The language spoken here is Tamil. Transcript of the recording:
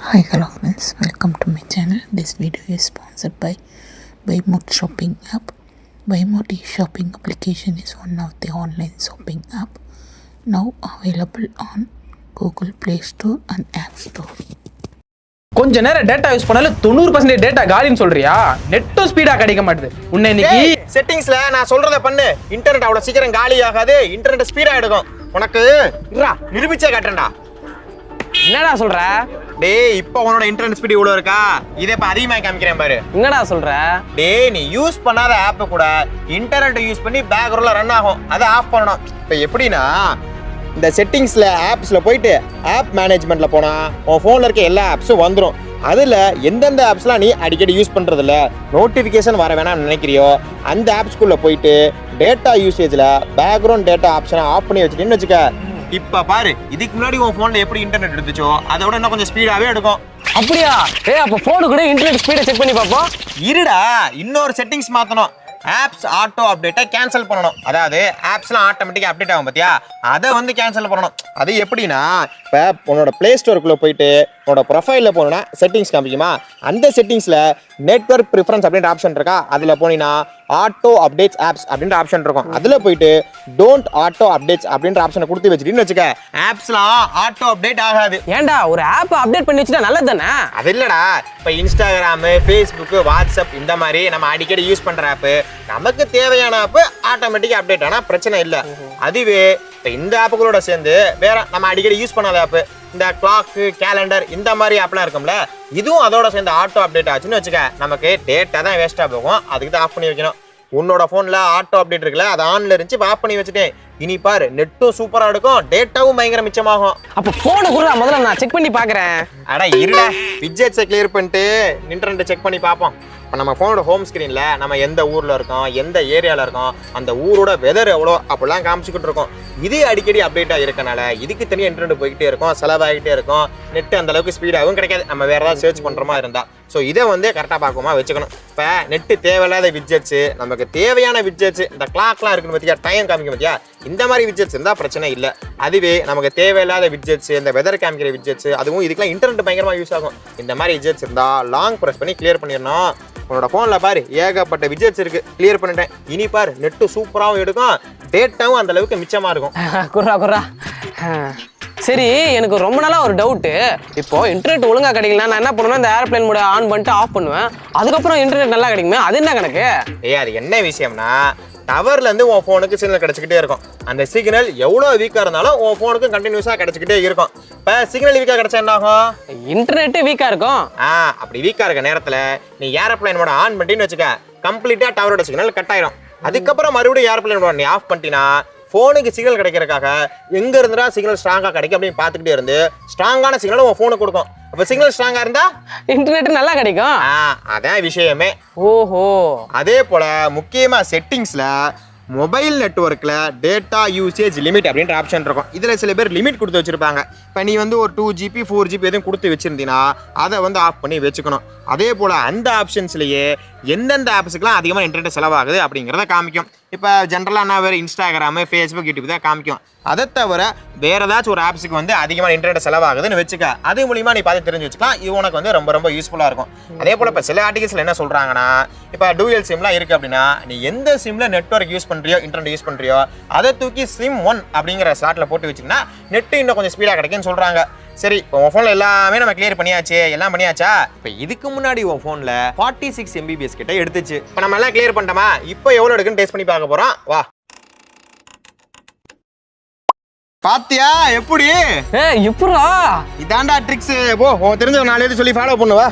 Hi, hello friends, welcome to my channel. This video is sponsored by Buymote shopping app. Buymote shopping application is one of the online shopping app now available on Google Play Store and App Store. கொஞ்ச நேரம் டேட்டா யூஸ் பண்ணாலும் 90% டேட்டா காலின்னு சொல்றியா? நெட்டும் ஸ்பீடா கிடைக்க மாட்டுது. உன்னை இன்னைக்கு செட்டிங்ஸ்ல நான் சொல்றத பண்ணு. இன்டர்நெட் அவ்வளவு சீக்கிரம் காலி ஆகாது. இன்டர்நெட் ஸ்பீடா எடுக்கும். உனக்கு நிரூபிச்சே காட்டுறேன்டா. என்னடா சொல்ற? டேய் இப்போ உன்னோட இன்டர்நெட் ஸ்பீட் இவ்வளவு இருக்கா? இதை இப்ப அதிகமா காமிக்கிறேன் பாரு. என்னடா சொல்ற? டேய் நீ யூஸ் பண்ணாத ஆப் கூட இன்டர்நெட் யூஸ் பண்ணி பேக்ரவுண்ட்ல ரன் ஆகும். அதை ஆஃப் பண்ணணும். இப்போ எப்படின்னா இந்த செட்டிங்ஸ்ல ஆப்ஸ்ல போயிட்டு ஆப் மேனேஜ்மெண்ட்ல போனா உன் போன்ல இருக்க எல்லா ஆப்ஸும் வந்துடும். அதுல எந்தெந்த ஆப்ஸ்லாம் நீ அடிக்கடி யூஸ் பண்றதில்ல, நோட்டிபிகேஷன் வர வேணாம்னு நினைக்கிறியோ அந்த ஆப்ஸ்குள்ள போயிட்டு டேட்டா யூசேஜ்ல பேக்ரவுண்ட் டேட்டா ஆப்ஷனை ஆஃப் பண்ணி வச்சுட்டேன்னு வச்சுக்க. இப்ப பாரு, இதுக்கு முன்னாடி உன் போன்ல எப்படி இன்டர்நெட் எடுத்துச்சோ அதை விட இன்னும் கொஞ்சம் ஸ்பீடாவே எடுக்கும். அப்படியா? அப்ப போன் கூட இன்டர்நெட் ஸ்பீடை செக் பண்ணி பாப்போம். இருடா, இன்னொரு செட்டிங்ஸ் மாத்தணும். ஆப்ஸ் ஆட்டோ அப்டேட்டை கேன்சல் பண்ணணும். அதாவது ஆப்ஸ்லாம் ஆட்டோமேட்டிக்காக அப்டேட் ஆகும் பார்த்தியா, அதை வந்து கேன்சல் பண்ணணும். அது எப்படின்னா, இப்போ உன்னோட ப்ளே ஸ்டோருக்குள்ளே போயிட்டு உன்னோட ப்ரொஃபைலில் போனோன்னா செட்டிங்ஸ் காமிக்குமா, அந்த செட்டிங்ஸில் நெட்வொர்க் ப்ரிஃபரன்ஸ் அப்படின்ற ஆப்ஷன் இருக்கா, அதில் போனீங்கன்னா ஆட்டோ அப்டேட்ஸ் ஆப்ஸ் அப்படின்ற ஆப்ஷன் இருக்கும். அதில் போயிட்டு டோன்ட் ஆட்டோ அப்டேட்ஸ் அப்படின்ற ஆப்ஷனை கொடுத்து வச்சுட்டு வச்சுக்க, ஆப்ஸ்லாம் ஆட்டோ அப்டேட் ஆகாது. ஏன்டா ஒரு ஆப் அப்டேட் பண்ணி வச்சுட்டா நல்லது தானே? அது இல்லடா, இப்போ இன்ஸ்டாகிராமு, ஃபேஸ்புக்கு, வாட்ஸ்அப் இந்த மாதிரி நம்ம அடிக்கடி யூஸ் பண்ணுற ஆப்பு, நமக்கு தேவையான ஆப்பு ஆட்டோமேட்டிக்காக அப்டேட் ஆனால் பிரச்சனை இல்லை. அதுவே இப்போ இந்த ஆப்புகளோட சேர்ந்து வேற நம்ம அடிக்கடி யூஸ் பண்ணாத ஆப்பு, இந்த கிளாக்கு, கேலண்டர் இந்த மாதிரி ஆப்லாம் இருக்கும்ல, இதுவும் அதோட சேர்ந்து ஆட்டோ அப்டேட் ஆச்சுன்னு வச்சுக்க, நமக்கு டேட்டா தான் வேஸ்ட்டாக போகும். அதுக்கு தான் ஆஃப் பண்ணி வைக்கணும். உன்னோட ஃபோனில் ஆட்டோ அப்டேட் இருக்குல்ல, அது ஆன்ல இருந்துச்சு, இப்போ ஆஃப் பண்ணி வச்சுட்டேன். இனி பாரு, நெட்டும் சூப்பராக இருக்கும், டேட்டாவும் பயங்கர மிச்சமாகும். அப்போ ஃபோனை கூட முதல்ல நான் செக் பண்ணி பார்க்குறேன். அடா இருடா, விட்ஜெட்ஸை கிளியர் பண்ணிட்டு இன்டர்நெட்டை செக் பண்ணி பார்ப்போம். இப்போ நம்ம ஃபோனோட ஹோம் ஸ்க்ரீனில் நம்ம எந்த ஊரில் இருக்கோம், எந்த ஏரியாவில் இருக்கோம், அந்த ஊரோட வெதர் எவ்வளோ அப்படிலாம் காமிச்சிக்கிட்டு இருக்கோம். இது அடிக்கடி அப்டேட்டாக இருக்கனால இதுக்கு தனியாக இன்டர்நெட் போய்கிட்டே இருக்கும், செலவாகிட்டே இருக்கும், நெட்டு அந்த அளவுக்கு ஸ்பீடாகவும் கிடைக்காது நம்ம வேறு ஏதாவது சர்ச் பண்ணுறமா இருந்தால். ஸோ இதை வந்து கரெக்டாக பார்க்குமா வச்சுக்கணும். இப்போ நெட்டு தேவையில்லாத விட்ஜெட்ஸு, நமக்கு தேவையான விட்ஜெட்ஸு, இந்த கிளாக்லாம் இருக்குன்னு பார்த்தியா, டைம் காமிக்க பார்த்தியா, இந்த மாதிரி விட்ஜெட்ஸ் இருந்தால் பிரச்சனை இல்லை. அதுவே நமக்கு தேவையில்லாத விட்ஜெட்ஸு, இந்த வெதர் காமிக்கிற விட்ஜெட்ஸு, அதுவும் இதுக்கெல்லாம் இன்டர்நெட் பயங்கரமாக யூஸ் ஆகும். இந்த மாதிரி விட்ஜெட்ஸ் இருந்தால் லாங் ப்ரெஸ் பண்ணி கிளியர் பண்ணிடணும். உன்னோட ஃபோனில் பாரு, ஏகப்பட்ட விட்ஜெட்ஸ் இருக்குது, கிளியர் பண்ணிட்டேன். இனி பாரு, நெட்டு சூப்பராகவும் எடுக்கும், டேட்டாவும் அந்த அளவுக்கு மிச்சமாக இருக்கும். குர்ரா சரி, எனக்கு ரொம்ப நாளா ஒரு டவுட்டு. இப்போ இன்டர்நெட் ஒழுங்கா கிடைக்கல, நான் என்ன பண்ணுவேன், இந்த ஏர்பிளைன் மோட ஆன் பண்ணிட்டு ஆஃப் பண்ணுவேன், அதுக்கப்புறம் இன்டர்நெட் நல்லா கிடைக்குமே, அது என்ன கணக்கு? அது என்ன விஷயம்னா, டவர்லேருந்து உன் ஃபோனுக்கு சிக்னல் கிடச்சிக்கிட்டே இருக்கும். அந்த சிக்னல் எவ்வளோ வீக்காக இருந்தாலும் உன் ஃபோனுக்கு கண்டினியூஸாக கிடச்சிக்கிட்டே இருக்கும். இப்போ சிக்னல் வீக்காக கிடச்சா என்ன ஆகும்? இன்டர்நெட்டு வீக்காக இருக்கும். அப்படி வீக்காக இருக்க நேரத்தில் நீ ஏரோப்ளைன் மோட ஆன் பண்ணிட்டேன்னு வச்சுக்க, கம்ப்ளீட்டாக டவரோட சிக்னல் கட் ஆயிடும். அதுக்கப்புறம் மறுபடியும் ஏரோப்ளைன் மோட நீ ஆஃப் பண்ணிட்டீங்கன்னா ஃபோனுக்கு சிக்னல் கிடைக்கிறதுக்காக எங்கே இருந்துடா சிக்னல் ஸ்ட்ராங்காக கிடைக்கும் அப்படின்னு பார்த்துக்கிட்டே இருந்து ஸ்ட்ராங்கான சிக்னல் உன் ஃபோனுக்கு கொடுக்கும். அப்போ சிக்னல் ஸ்ட்ராங்காக இருந்தா இன்டர்நெட் நல்லா கிடைக்கும். அதான் விஷயமே. ஓஹோ. அதே போல் முக்கியமாக செட்டிங்ஸில் மொபைல் நெட்ஒர்க்கில் டேட்டா யூசேஜ் லிமிட் அப்படின்ற ஆப்ஷன் இருக்கும். இதில் சில பேர் லிமிட் கொடுத்து வச்சுருப்பாங்க. இப்போ நீ வந்து ஒரு 2GB 4GB எதுவும் கொடுத்து வச்சுருந்தீங்கன்னா அதை வந்து ஆஃப் பண்ணி வச்சுக்கணும். அதே போல் அந்த ஆப்ஷன்ஸ்லேயே எந்தெந்த ஆப்ஸுக்கெலாம் அதிகமாக இன்டர்நெட் செலவாகுது அப்படிங்கிறத காமிக்கும். இப்போ ஜென்ரலாக நான் வேறு இன்ஸ்டாகிராமு, ஃபேஸ்புக், யூடியூப் தான் காமிக்கும். அதை தவிர வேறு ஏதாச்சும் ஒரு ஆப்ஸுக்கு வந்து அதிகமாக இன்டர்நெட் செலவாகுதுன்னு வச்சுக்க, அது மூலிமா நீ பார்த்து தெரிஞ்சு வச்சுக்கலாம். இது உனக்கு வந்து ரொம்ப ரொம்ப யூஸ்ஃபுல்லாக இருக்கும். அதே போல் இப்போ சில ஆர்டிகல்ஸில் என்ன சொல்கிறாங்கன்னா, இப்போ டூயல் சிம்லாம் இருக்குது அப்படின்னா, நீ எந்த சிம்மில் நெட்வொர்க் யூஸ் பண்ணுறியோ, இன்டர்நெட் யூஸ் பண்ணுறியோ, அதை தூக்கி சிம் 1 அப்படிங்கிற ஸ்லாட்டில் போட்டு வச்சிங்கன்னா நெட்டு இன்னும் கொஞ்சம் ஸ்பீடாக கிடைக்குன்னு சொல்கிறாங்க. சரி, இப்போ உன் ஃபோனில் எல்லாமே நம்ம கிளியர் பண்ணியாச்சு, எல்லாம் பண்ணியாச்சா? இப்போ இதுக்கு முன்னாடி உன் ஃபோனில் 46 MBPS கிட்ட எடுத்துச்சு. இப்போ நம்ம எல்லாம் கிளியர் பண்ணிட்டோமா? இப்போ எவ்வளோ எடுக்குன்னு டெஸ்ட் பண்ணி பார்க்க போகிறோம். வா, பாத்தியா எப்படி? எப்படா? இதாண்டா ட்ரிக்ஸ். போ, தெரிஞ்ச 4 சொல்லி ஃபாலோ பண்ணுவா.